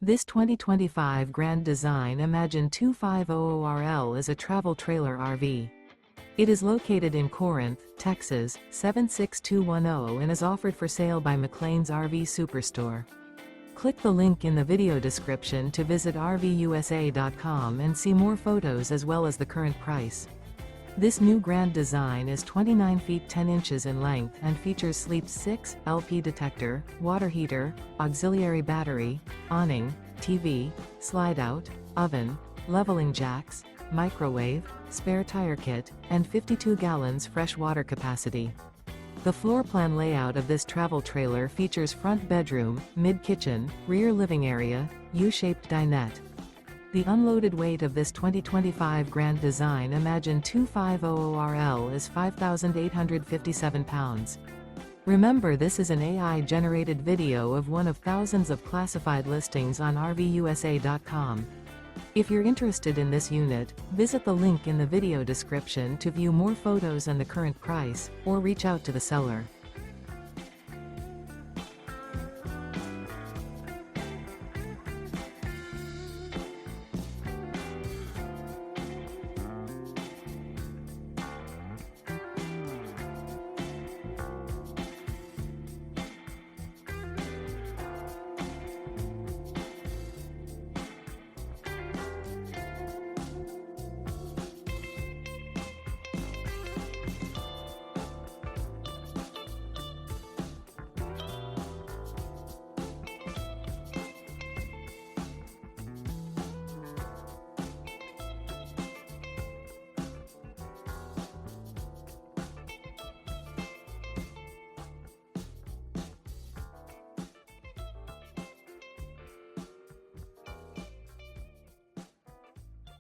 This 2025 Grand Design Imagine 2500RL is a travel trailer RV. It is located in Corinth, Texas, 76210 and is offered for sale by McClain's RV Superstore. Click the link in the video description to visit RVUSA.com and see more photos as well as the current price. This new Grand Design is 29 feet 10 inches in length and features Sleep 6, LP detector, water heater, auxiliary battery, awning, TV, slide-out, oven, leveling jacks, microwave, spare tire kit, and 52 gallons fresh water capacity. The floor plan layout of this travel trailer features front bedroom, mid-kitchen, rear living area, U-shaped dinette. The unloaded weight of this 2025 Grand Design Imagine 2500RL is 5,857 pounds. Remember, this is an AI-generated video of one of thousands of classified listings on RVUSA.com. If you're interested in this unit, visit the link in the video description to view more photos and the current price, or reach out to the seller.